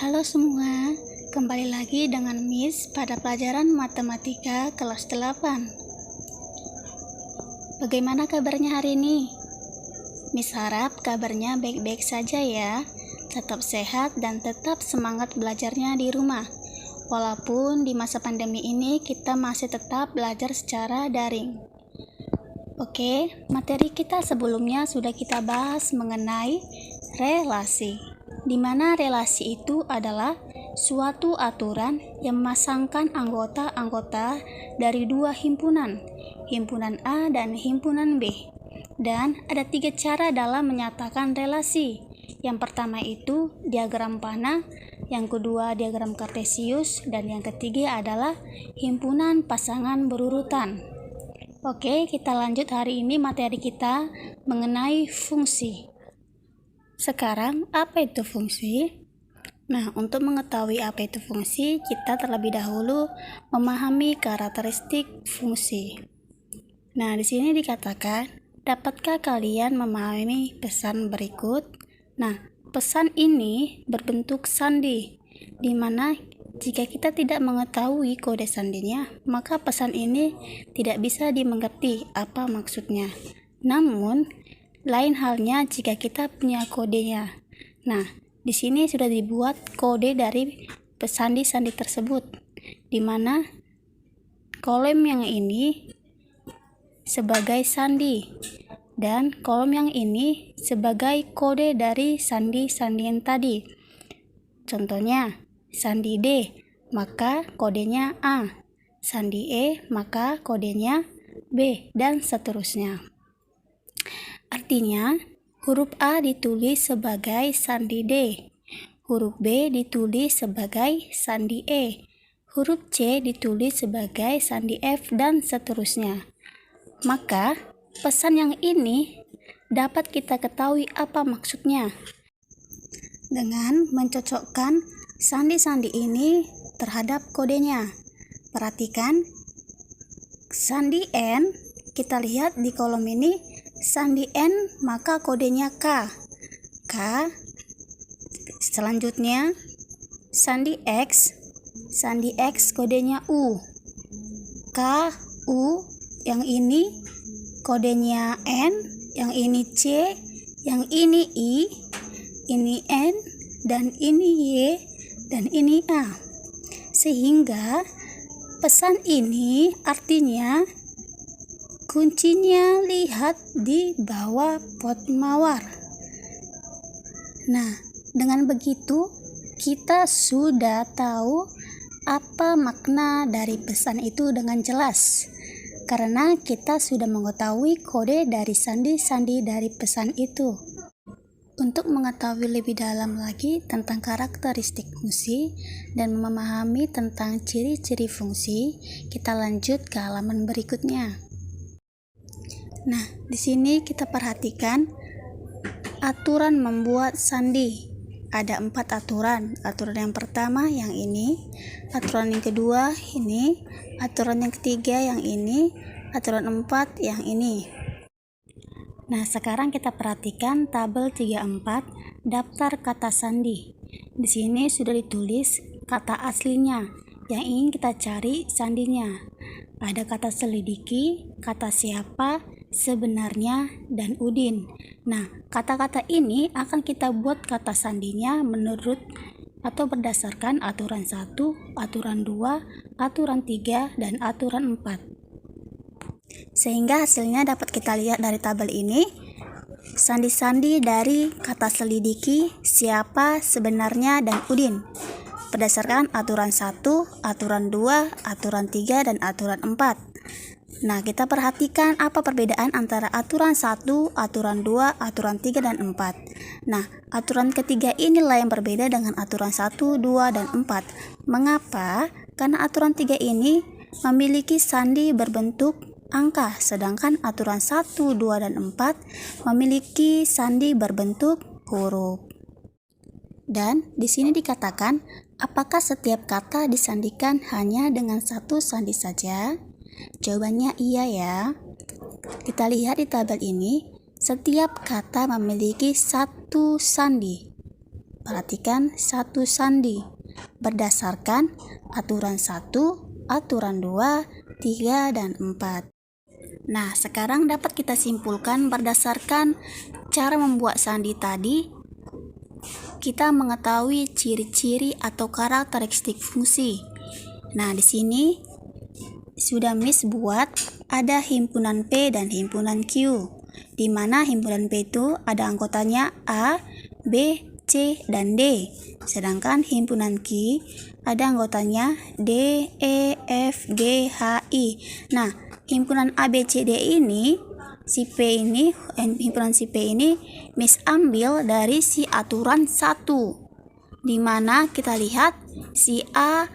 Halo semua, kembali lagi dengan Miss pada pelajaran Matematika kelas 8. Bagaimana kabarnya hari ini? Miss harap kabarnya baik-baik saja ya. Tetap sehat dan tetap semangat belajarnya di rumah. Walaupun di masa pandemi ini kita masih tetap belajar secara daring. Oke, materi kita sebelumnya sudah kita bahas mengenai relasi, di mana relasi itu adalah suatu aturan yang memasangkan anggota-anggota dari dua himpunan, himpunan A dan himpunan B. Dan ada 3 cara dalam menyatakan relasi. Yang pertama itu diagram panah, yang kedua diagram kartesius, dan yang ketiga adalah himpunan pasangan berurutan. Oke, kita lanjut hari ini materi kita mengenai fungsi. Sekarang, apa itu fungsi? Nah, untuk mengetahui apa itu fungsi, kita terlebih dahulu memahami karakteristik fungsi. Nah, di sini dikatakan, dapatkah kalian memahami pesan berikut? Nah, pesan ini berbentuk sandi, di mana jika kita tidak mengetahui kode sandinya, maka pesan ini tidak bisa dimengerti apa maksudnya. Namun, lain halnya jika kita punya kodenya. Nah, di sini sudah dibuat kode dari sandi-sandi tersebut, di mana kolom yang ini sebagai sandi dan kolom yang ini sebagai kode dari sandi-sandian tadi. Contohnya, sandi D, maka kodenya A. Sandi E, maka kodenya B, dan seterusnya. Artinya, huruf A ditulis sebagai sandi D, huruf B ditulis sebagai sandi E, huruf C ditulis sebagai sandi F, dan seterusnya. Maka, pesan yang ini dapat kita ketahui apa maksudnya dengan mencocokkan sandi-sandi ini terhadap kodenya. Perhatikan, sandi N, kita lihat di kolom ini, sandi N maka kodenya K. K. Selanjutnya, sandi X kodenya U. K, U, yang ini kodenya N, yang ini C, yang ini I, ini N, dan ini Y, dan ini A. Sehingga pesan ini artinya kuncinya lihat di bawah pot mawar. Nah, dengan begitu kita sudah tahu apa makna dari pesan itu dengan jelas, karena kita sudah mengetahui kode dari sandi-sandi dari pesan itu. Untuk mengetahui lebih dalam lagi tentang karakteristik fungsi dan memahami tentang ciri-ciri fungsi, kita lanjut ke halaman berikutnya. Nah, di sini kita perhatikan aturan membuat sandi. Ada 4 aturan. Aturan yang pertama yang ini, aturan yang kedua ini, aturan yang ketiga yang ini, aturan 4 yang ini. Nah, sekarang kita perhatikan tabel 34 daftar kata sandi. Di sini sudah ditulis kata aslinya yang ingin kita cari sandinya. Ada kata selidiki, kata siapa, sebenarnya, dan udin. Nah, kata-kata ini akan kita buat kata sandinya menurut atau berdasarkan aturan 1, aturan 2, aturan 3, dan aturan 4. Sehingga hasilnya dapat kita lihat dari tabel ini. Sandi-sandi dari kata selidiki, siapa, sebenarnya, dan udin berdasarkan aturan 1, aturan 2, aturan 3, dan aturan 4. Nah, kita perhatikan apa perbedaan antara aturan 1, aturan 2, aturan 3, dan 4. Nah, aturan ketiga inilah yang berbeda dengan aturan 1, 2, dan 4. Mengapa? Karena aturan 3 ini memiliki sandi berbentuk angka, sedangkan aturan 1, 2, dan 4 memiliki sandi berbentuk huruf. Dan di sini dikatakan, apakah setiap kata disandikan hanya dengan satu sandi saja? Jawabannya iya ya. Kita lihat di tabel ini, setiap kata memiliki satu sandi. perhatikan satu sandi berdasarkan aturan 1, aturan 2, 3, dan 4. Nah, sekarang dapat kita simpulkan berdasarkan cara membuat sandi tadi, kita mengetahui ciri-ciri atau karakteristik fungsi. Nah, di sini sudah Miss buat ada himpunan P dan himpunan Q, di mana himpunan P itu ada anggotanya A, B, C, dan D. Sedangkan himpunan Q ada anggotanya D, E, F, G, H, I. Nah, himpunan A, B, C, D ini, himpunan si P ini Miss ambil dari si aturan 1, di mana kita lihat si A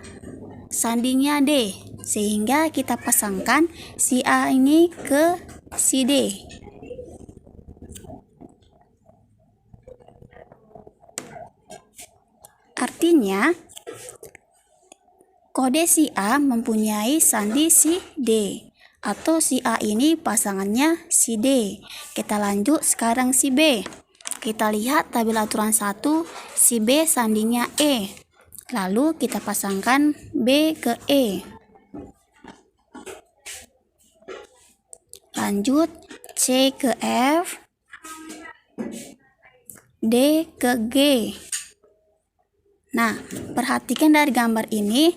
sandinya D, sehingga kita pasangkan si A ini ke si D. Artinya, kode si A mempunyai sandi si D, atau si A ini pasangannya si D. Kita lanjut sekarang si B. Kita lihat tabel aturan 1, si B sandinya E. Lalu kita pasangkan B ke E. Lanjut C ke F, D ke G. Nah, perhatikan dari gambar ini,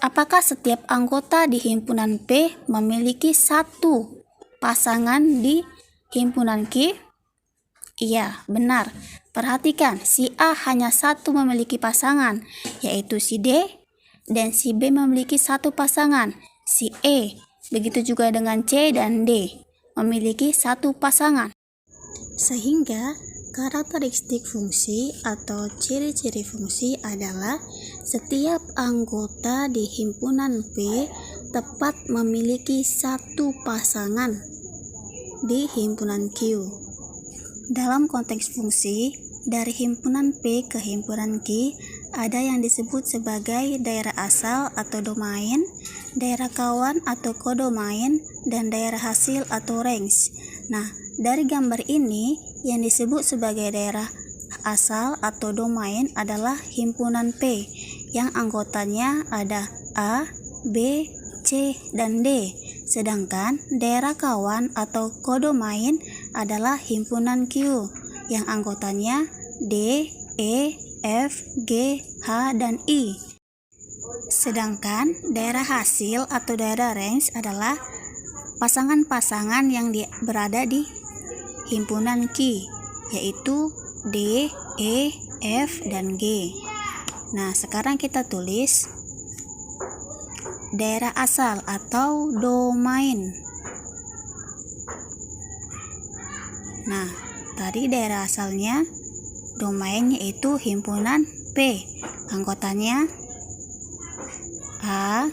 apakah setiap anggota di himpunan P memiliki satu pasangan di himpunan Q? Iya, benar. Perhatikan, si A hanya satu memiliki pasangan, yaitu si D, dan si B memiliki satu pasangan, si E. Begitu juga dengan C dan D, memiliki satu pasangan. Sehingga karakteristik fungsi atau ciri-ciri fungsi adalah setiap anggota di himpunan P tepat memiliki satu pasangan di himpunan Q. Dalam konteks fungsi, dari himpunan P ke himpunan Q ada yang disebut sebagai daerah asal atau domain, daerah kawan atau kodomain, dan daerah hasil atau range. Nah, dari gambar ini yang disebut sebagai daerah asal atau domain adalah himpunan P yang anggotanya ada A, B, C, dan D. Sedangkan daerah kawan atau kodomain adalah himpunan Q yang anggotanya D, E, F, G, H, dan I. Sedangkan daerah hasil atau daerah range adalah pasangan-pasangan yang berada di himpunan Q, yaitu D, E, F, dan G. Nah, sekarang kita tulis daerah asal atau domain. Nah, tadi daerah asalnya domain yaitu himpunan P. Anggotanya A,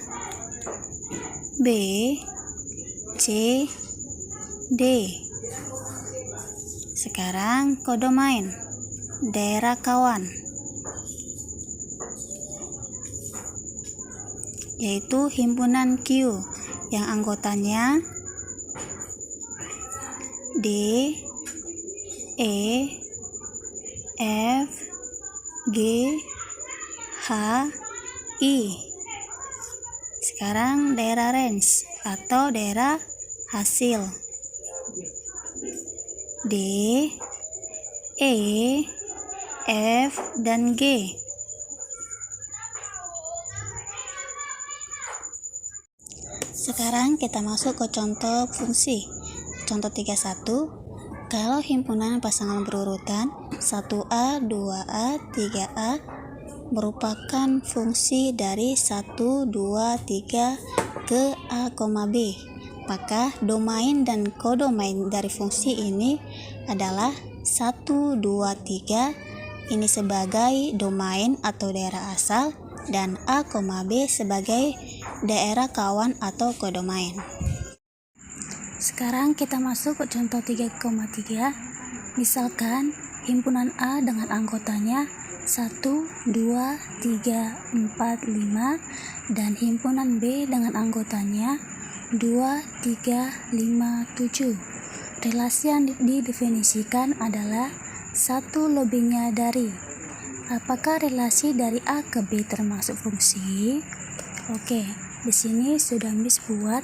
B, C, D. Sekarang kodomain, daerah kawan, yaitu himpunan Q yang anggotanya D, E, F, G, H, I. Sekarang daerah range atau daerah hasil, D, E, F, dan G. Sekarang kita masuk ke contoh fungsi. Contoh 31, kalau himpunan pasangan berurutan 1A, 2A, 3A merupakan fungsi dari 1, 2, 3 ke A, B, maka domain dan kodomain dari fungsi ini adalah 1, 2, 3 ini sebagai domain atau daerah asal dan A, B sebagai daerah kawan atau kodomain. Sekarang kita masuk ke contoh 3,3. Misalkan himpunan A dengan anggotanya 1, 2, 3, 4, 5 dan himpunan B dengan anggotanya 2, 3, 5, 7. Relasi yang didefinisikan adalah 1 lebihnya dari. Apakah relasi dari A ke B termasuk fungsi? Oke, di sini sudah Miss buat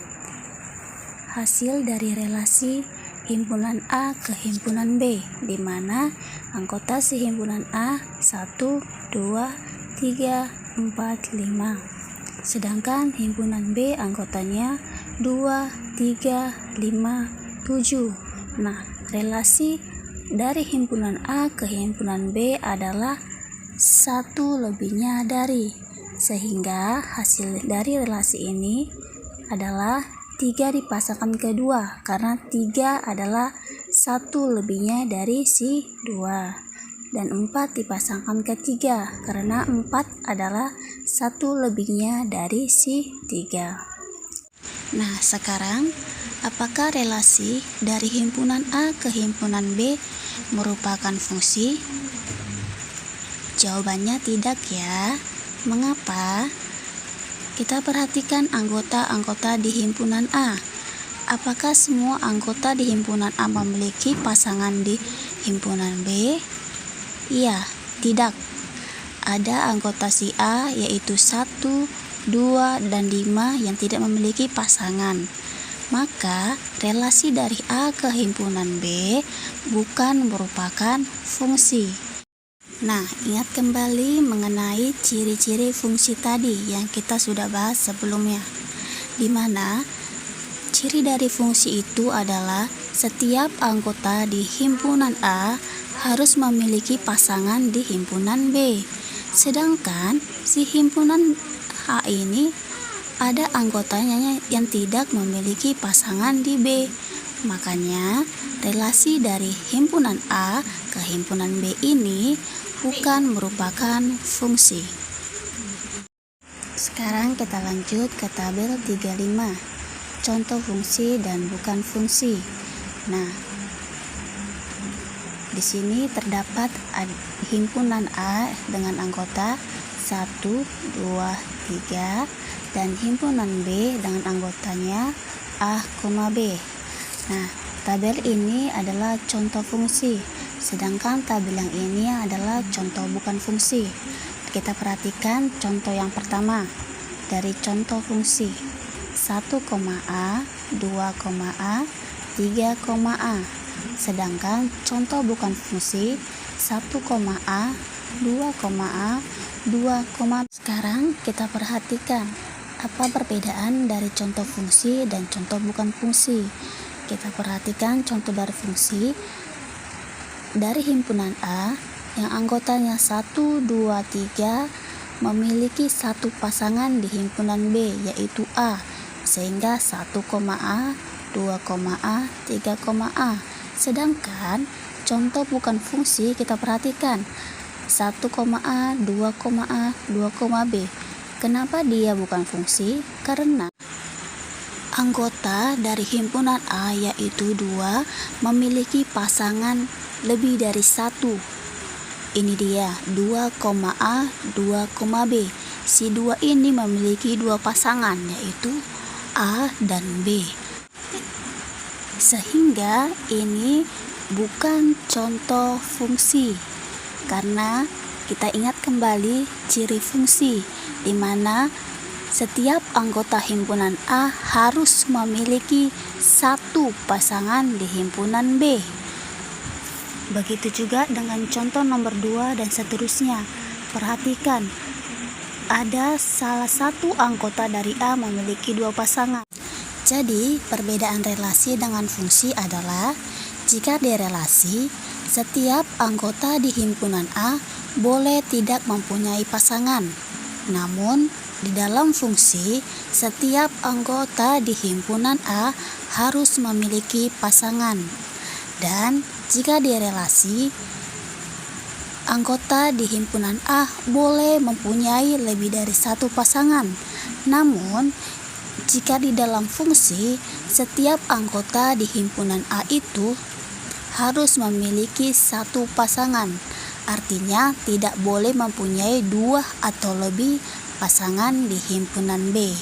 hasil dari relasi himpunan A ke himpunan B, di mana anggota si himpunan A 1, 2, 3, 4, 5. Sedangkan himpunan B anggotanya 2, 3, 5, 7. Nah, relasi dari himpunan A ke himpunan B adalah 1 lebihnya dari, sehingga hasil dari relasi ini adalah 3 dipasangkan ke 2, karena 3 adalah 1 lebihnya dari si 2, dan 4 dipasangkan ke 3, karena 4 adalah 1 lebihnya dari si 3. Nah, sekarang apakah relasi dari himpunan A ke himpunan B merupakan fungsi? Jawabannya tidak ya. Mengapa? Kita perhatikan anggota-anggota di himpunan A. Apakah semua anggota di himpunan A memiliki pasangan di himpunan B? Iya, tidak. Ada anggota si A yaitu 1, 2, dan 5 yang tidak memiliki pasangan. Maka relasi dari A ke himpunan B bukan merupakan fungsi. Nah, ingat kembali mengenai ciri-ciri fungsi tadi yang kita sudah bahas sebelumnya, di mana ciri dari fungsi itu adalah setiap anggota di himpunan A harus memiliki pasangan di himpunan B. Sedangkan si himpunan A ini ada anggotanya yang tidak memiliki pasangan di B. Makanya relasi dari himpunan A ke himpunan B ini bukan merupakan fungsi. Sekarang kita lanjut ke tabel 35. Contoh fungsi dan bukan fungsi. Nah, di sini terdapat himpunan A dengan anggota 1, 2, 3 dan himpunan B dengan anggotanya A, B. Nah, tabel ini adalah contoh fungsi, sedangkan tabel yang ini adalah contoh bukan fungsi. Kita perhatikan contoh yang pertama dari contoh fungsi 1, A, 2, A, 3, A. Sedangkan contoh bukan fungsi 1, A, 2, A, 2, Sekarang kita perhatikan apa perbedaan dari contoh fungsi dan contoh bukan fungsi. Kita perhatikan contoh dari fungsi dari himpunan A yang anggotanya 1, 2, 3 memiliki satu pasangan di himpunan B yaitu A, sehingga 1, A, 2, A, 3, A. Sedangkan contoh bukan fungsi kita perhatikan 1, A, 2, A, 2, B. Kenapa dia bukan fungsi? Karena anggota dari himpunan A yaitu 2 memiliki pasangan lebih dari 1. Ini dia 2, A, 2, B. Si 2 ini memiliki 2 pasangan yaitu A dan B. Sehingga ini bukan contoh fungsi. Karena kita ingat kembali ciri fungsi, di mana setiap anggota himpunan A harus memiliki satu pasangan di himpunan B. Begitu juga dengan contoh nomor 2 dan seterusnya. Perhatikan, ada salah satu anggota dari A memiliki 2 pasangan. Jadi, perbedaan relasi dengan fungsi adalah jika di relasi, setiap anggota di himpunan A boleh tidak mempunyai pasangan. Namun, di dalam fungsi, setiap anggota di himpunan A harus memiliki pasangan. Dan jika di relasi, anggota di himpunan A boleh mempunyai lebih dari satu pasangan. Namun, jika di dalam fungsi, setiap anggota di himpunan A itu harus memiliki satu pasangan. Artinya tidak boleh mempunyai 2 atau lebih pasangan di himpunan B.